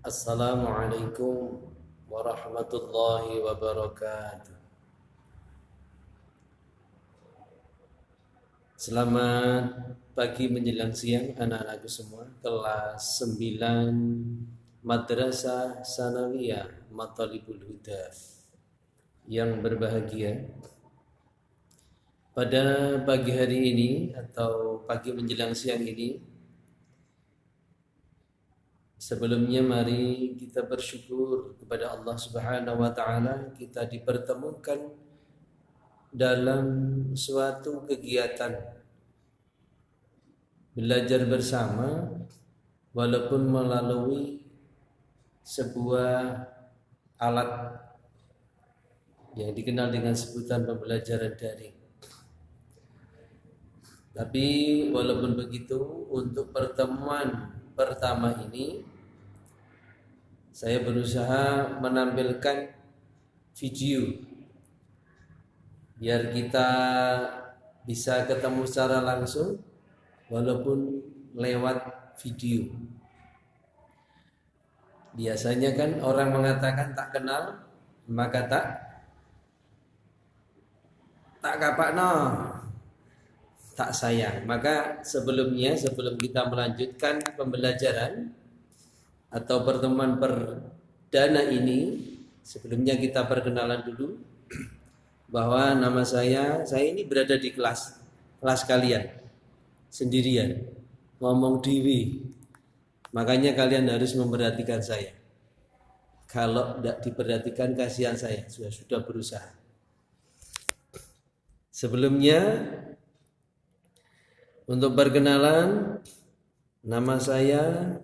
Assalamualaikum warahmatullahi wabarakatuh. Selamat pagi menjelang siang anak-anakku semua. Kelas 9 Madrasah Sanawiyah Mathalibul Huda yang berbahagia. Pada pagi hari ini atau pagi menjelang siang ini, sebelumnya mari kita bersyukur kepada Allah Subhanahu wa taala kita dipertemukan dalam suatu kegiatan belajar bersama walaupun melalui sebuah alat yang dikenal dengan sebutan pembelajaran daring. Tapi walaupun begitu, untuk pertemuan pertama ini saya berusaha menampilkan video biar kita bisa ketemu secara langsung walaupun lewat video. Biasanya kan orang mengatakan tak kenal maka tak kapakno, tak sayang. Maka sebelum kita melanjutkan pembelajaran atau pertemuan perdana ini, sebelumnya kita perkenalan dulu bahwa nama saya ini berada di kelas kalian sendirian, ngomong dewi. Makanya kalian harus memperhatikan saya. Kalau tidak diperhatikan kasihan saya, sudah berusaha. Sebelumnya untuk perkenalan, nama saya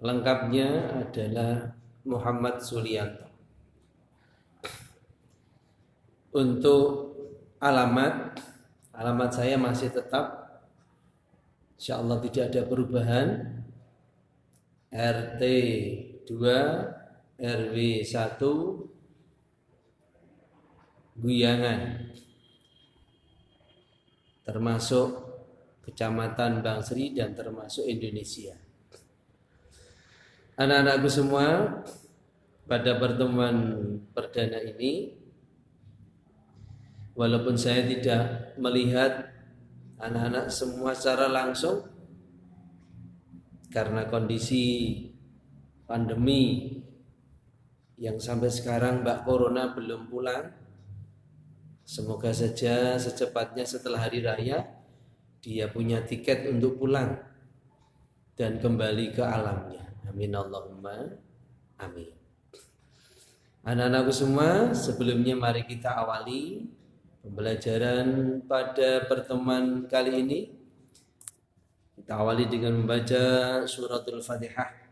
lengkapnya adalah Muhammad Sulianto. Untuk alamat saya masih tetap, insyaallah tidak ada perubahan, RT 2 RW 1 Guyangan, termasuk Kecamatan Bangsri dan termasuk Indonesia. Anak-anakku semua, pada pertemuan perdana ini, walaupun saya tidak melihat anak-anak semua secara langsung karena kondisi pandemi yang sampai sekarang Mbak Corona belum pulang. Semoga saja secepatnya setelah hari raya dia punya tiket untuk pulang dan kembali ke alamnya. Amin Allahumma amin. Anak-anakku semua, sebelumnya mari kita awali pembelajaran pada pertemuan kali ini. Kita awali dengan membaca suratul Fatihah.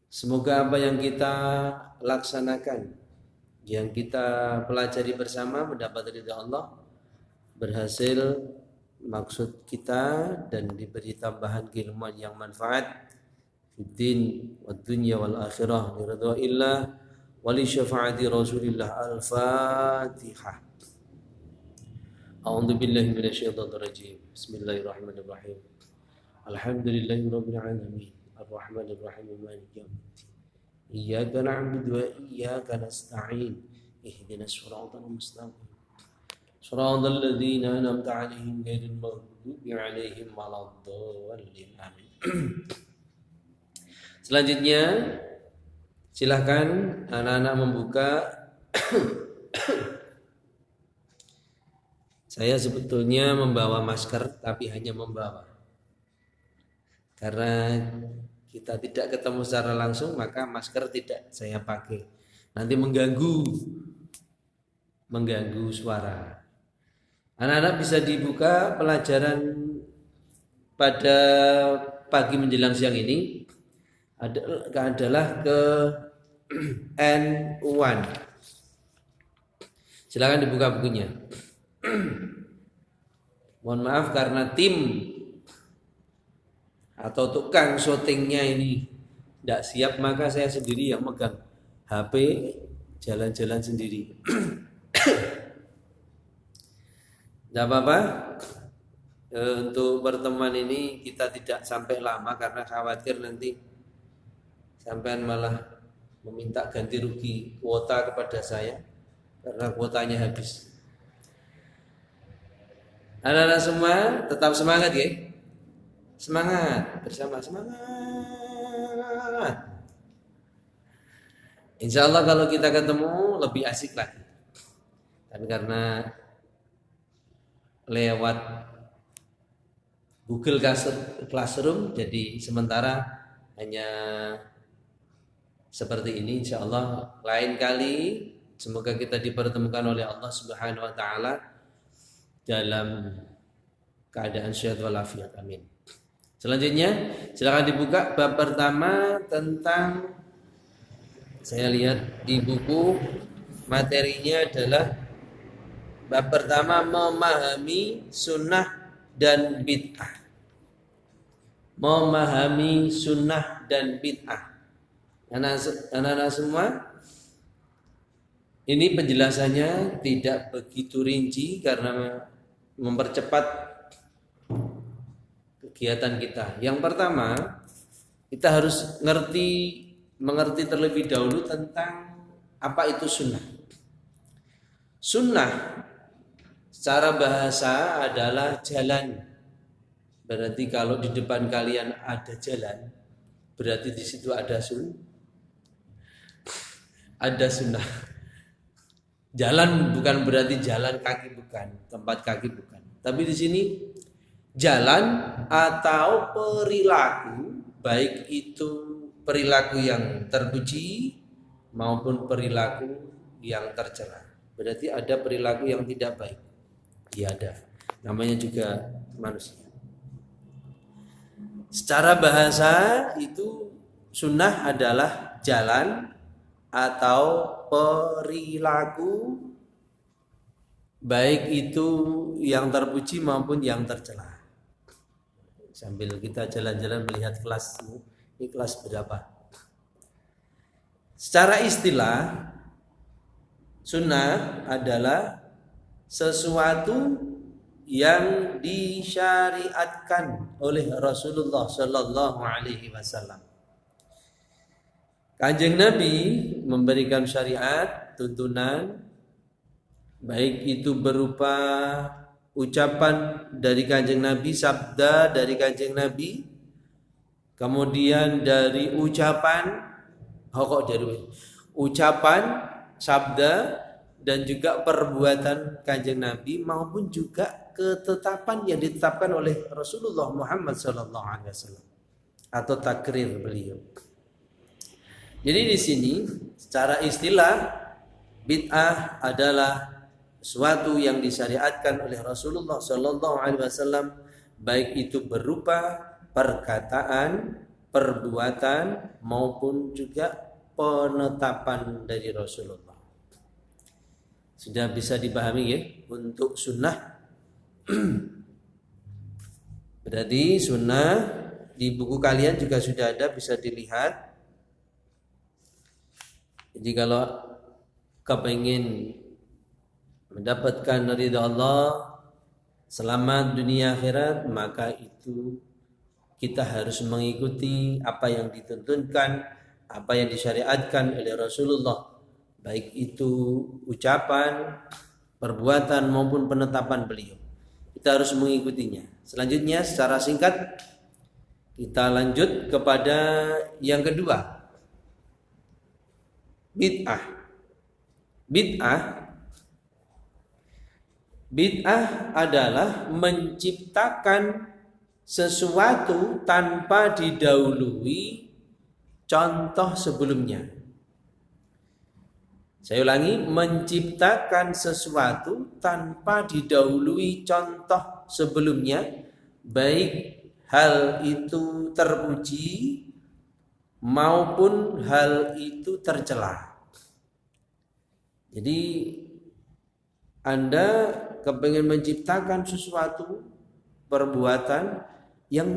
Semoga apa yang kita laksanakan, yang kita pelajari bersama mendapat ridha Allah, berhasil maksud kita dan diberi tambahan keilmuan yang manfaat fiddin wad dunya wal akhirah bi ridwaillah wa li syafaati Rasulillah. Al-Fatihah. A'udzu billahi minasyaitonir rajim. Bismillahirrahmanirrahim. Alhamdulillahirabbil alamin. Arrahmanir rahim. Maliki yaumiddin. Iyyaka na'budu wa iyyaka nasta'in. Ihdinas siratal mustaqim. Shiratal ladzina an'amta 'alaihim ghairil maghdubi 'alaihim waladdallin. Amin. Selanjutnya silahkan anak-anak membuka. Saya sebetulnya membawa masker tapi hanya membawa. Karena kita tidak ketemu secara langsung, maka masker tidak saya pakai. Nanti mengganggu suara. Anak-anak bisa dibuka pelajaran pada pagi menjelang siang ini adalah ke N1. Silakan dibuka bukunya. Mohon maaf karena tim atau tukang syutingnya ini tidak siap, maka saya sendiri yang megang HP, jalan-jalan sendiri. Tidak apa-apa. Untuk pertemuan ini kita tidak sampai lama karena khawatir nanti Sampean malah meminta ganti rugi kuota kepada saya karena kuotanya habis. Anak-anak semua tetap semangat ya. Semangat bersama, semangat. Insya Allah kalau kita ketemu lebih asik lagi. Tapi karena lewat Google Classroom, jadi sementara hanya seperti ini. Insya Allah lain kali semoga kita dipertemukan oleh Allah Subhanahu Wa Taala dalam keadaan sehat walafiat. Amin. Selanjutnya silakan dibuka bab pertama tentang, saya lihat di buku materinya adalah bab pertama memahami sunnah dan bid'ah. Memahami sunnah dan bid'ah. Anak-anak semua, ini penjelasannya tidak begitu rinci karena mempercepat kegiatan kita. Yang pertama, kita harus mengerti terlebih dahulu tentang apa itu sunnah. Sunnah secara bahasa adalah jalan. Berarti kalau di depan kalian ada jalan, berarti di situ ada sunnah. Jalan bukan berarti jalan kaki, bukan tempat kaki, bukan. Tapi di sini jalan atau perilaku, baik itu perilaku yang terpuji maupun perilaku yang tercela. Berarti ada perilaku yang tidak baik. Ya ada. Namanya juga manusia. Secara bahasa itu sunnah adalah jalan atau perilaku, baik itu yang terpuji maupun yang tercela. Sambil kita jalan-jalan melihat kelasmu, ini kelas berapa? Secara istilah, sunnah adalah sesuatu yang disyariatkan oleh Rasulullah Sallallahu Alaihi Wasallam. Kanjeng Nabi memberikan syariat, tuntunan, baik itu berupa ucapan dari Kanjeng Nabi, sabda dari Kanjeng Nabi, kemudian dari ucapan, sabda, dan juga perbuatan Kanjeng Nabi, maupun juga ketetapan yang ditetapkan oleh Rasulullah Muhammad SAW atau takrir beliau. Jadi di sini secara istilah bid'ah adalah sesuatu yang disyariatkan oleh Rasulullah SAW, baik itu berupa perkataan, perbuatan maupun juga penetapan dari Rasulullah. Sudah bisa dipahami ya untuk sunnah. Berarti sunnah di buku kalian juga sudah ada, bisa dilihat. Jadi kalau kepingin mendapatkan ridha Allah, selamat dunia akhirat, maka itu kita harus mengikuti apa yang dituntunkan, apa yang disyariatkan oleh Rasulullah, baik itu ucapan, perbuatan maupun penetapan beliau. Kita harus mengikutinya. Selanjutnya secara singkat kita lanjut kepada yang kedua. Bid'ah adalah menciptakan sesuatu tanpa didahului contoh sebelumnya. Saya ulangi, menciptakan sesuatu tanpa didahului contoh sebelumnya, baik hal itu terpuji maupun hal itu tercela. Jadi Anda kepengen menciptakan sesuatu perbuatan yang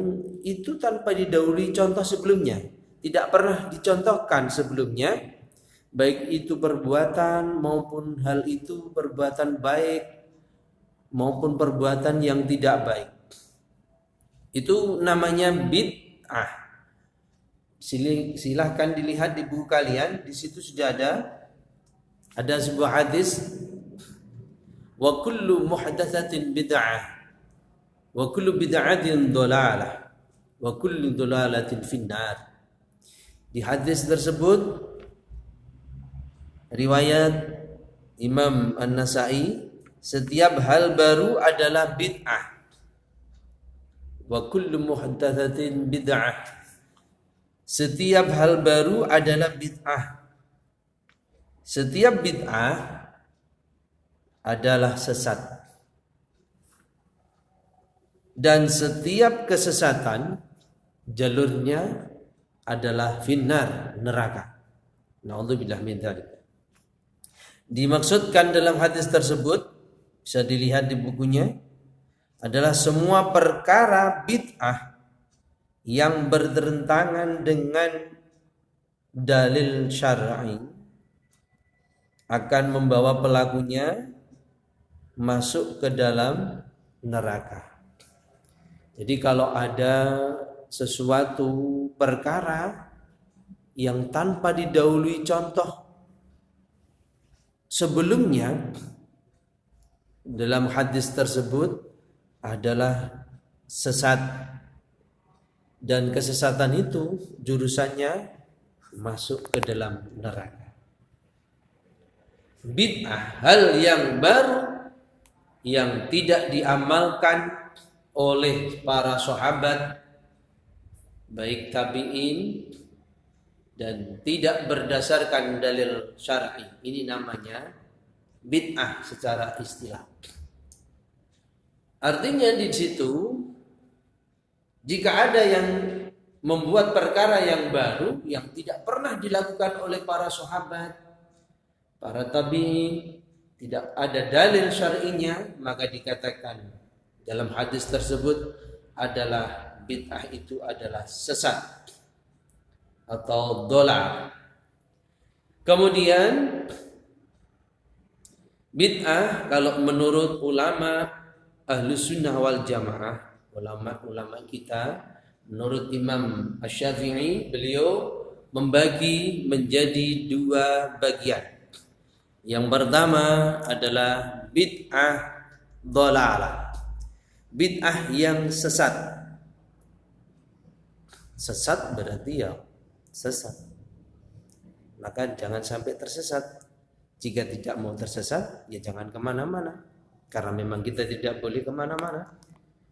itu tanpa didahului contoh sebelumnya, tidak pernah dicontohkan sebelumnya, baik itu perbuatan maupun hal itu perbuatan baik maupun perbuatan yang tidak baik. Itu namanya bid'ah. silahkan dilihat di buku kalian, di situ sudah ada sebuah hadis, wa kullu muhdatsatin bid'ah wa kullu bid'atin dhalalah wa kullu dhalalatin finnar. Di hadis tersebut riwayat Imam An-Nasa'i, setiap hal baru adalah bid'ah. Wa kullu muhdatsatin bid'ah. Setiap hal baru adalah bid'ah. Setiap bid'ah adalah sesat. Dan setiap kesesatan jalurnya adalah finnar, neraka. Na'udzubillah min dzalik. Dimaksudkan dalam hadis tersebut, bisa dilihat di bukunya, adalah semua perkara bid'ah yang bertentangan dengan dalil syar'i akan membawa pelakunya masuk ke dalam neraka. Jadi kalau ada sesuatu perkara yang tanpa didahului contoh sebelumnya, dalam hadis tersebut adalah sesat, dan kesesatan itu jurusannya masuk ke dalam neraka. Bid'ah, hal yang baru yang tidak diamalkan oleh para sahabat baik tabi'in dan tidak berdasarkan dalil syar'i. Ini namanya bid'ah secara istilah. Artinya di situ, jika ada yang membuat perkara yang baru yang tidak pernah dilakukan oleh para sahabat, para tabi'in, tidak ada dalil syar'inya, maka dikatakan dalam hadis tersebut adalah bid'ah, itu adalah sesat atau dhalal. Kemudian bid'ah kalau menurut ulama Ahlus Sunnah wal Jamaah, ulama kita, menurut Imam Asy-Syafi'i, beliau membagi menjadi dua bagian. Yang pertama adalah bid'ah dhalalah, bid'ah yang sesat. Sesat berarti ya sesat, maka jangan sampai tersesat. Jika tidak mau tersesat, ya jangan kemana-mana, karena memang kita tidak boleh kemana-mana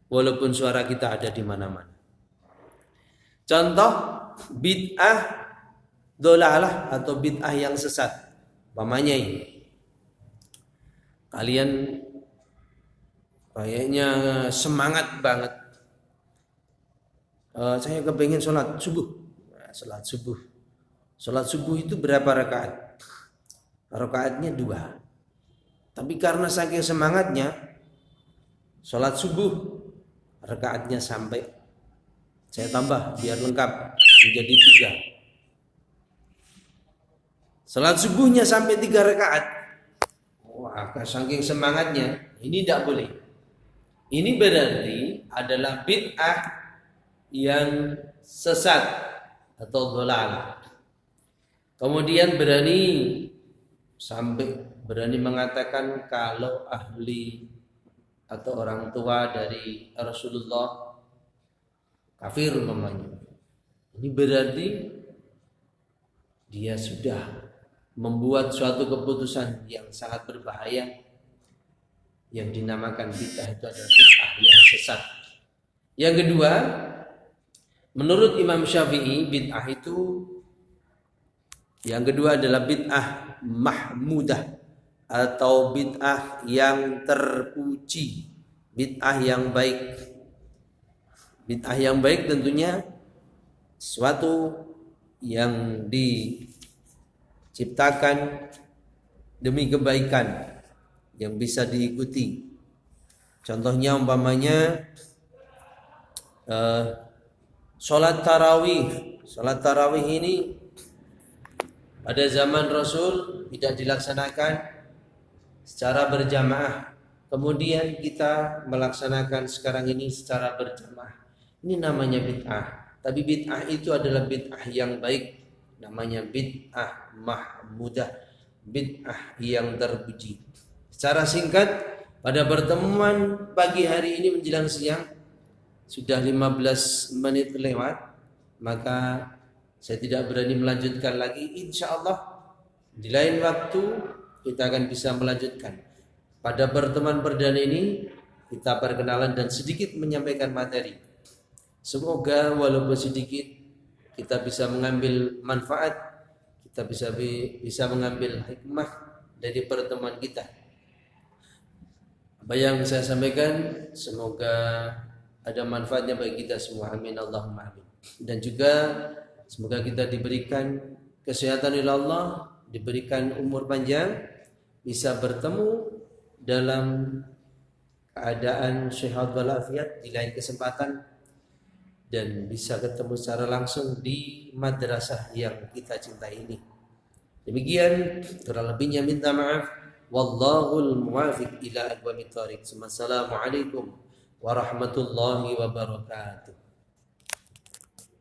walaupun suara kita ada di mana-mana. Contoh bid'ah dhalalah atau bid'ah yang sesat, umpamanya ini, kalian kayaknya semangat banget, saya kepengen sholat subuh. Sholat subuh itu berapa rakaat? Rakaatnya 2. Tapi karena saking semangatnya, sholat subuh rakaatnya sampai, saya tambah biar lengkap menjadi 3. Sholat subuhnya sampai 3 rakaat. Wah, saking semangatnya, ini tidak boleh. Ini berarti adalah bid'ah yang sesat atau dhalal. Kemudian berani mengatakan kalau ahli atau orang tua dari Rasulullah kafir umpamanya. Ini berarti dia sudah membuat suatu keputusan yang sangat berbahaya, yang dinamakan bid'ah. Itu adalah bid'ah yang sesat. Yang kedua, menurut Imam Syafi'i, bid'ah itu yang kedua adalah bid'ah mahmudah atau bid'ah yang terpuji, bid'ah yang baik. Bid'ah yang baik tentunya sesuatu yang diciptakan demi kebaikan yang bisa diikuti. Contohnya umpamanya sholat tarawih. Sholat tarawih ini pada zaman Rasul tidak dilaksanakan secara berjamaah. Kemudian kita melaksanakan sekarang ini secara berjamaah. Ini namanya bid'ah. tapi bid'ah itu adalah bid'ah yang baik, namanya bid'ah mahmudah, bid'ah yang terpuji. Secara singkat, pada pertemuan pagi hari ini menjelang siang sudah 15 menit lewat, maka saya tidak berani melanjutkan lagi. Insya Allah di lain waktu kita akan bisa melanjutkan. Pada pertemuan perdana ini kita perkenalan dan sedikit menyampaikan materi. Semoga walaupun sedikit kita bisa mengambil manfaat, kita bisa mengambil hikmah dari pertemuan kita. Apa yang saya sampaikan semoga ada manfaatnya bagi kita semua. Amin Allahumma amin. Dan juga semoga kita diberikan kesehatan oleh Allah, diberikan umur panjang, bisa bertemu dalam keadaan sehat walafiat di lain kesempatan, dan bisa ketemu secara langsung di madrasah yang kita cintai ini. Demikian, kurang lebihnya minta maaf. Wallahul muwafiq ila aqwamit thoriq. Assalamualaikum warahmatullahi wabarakatuh.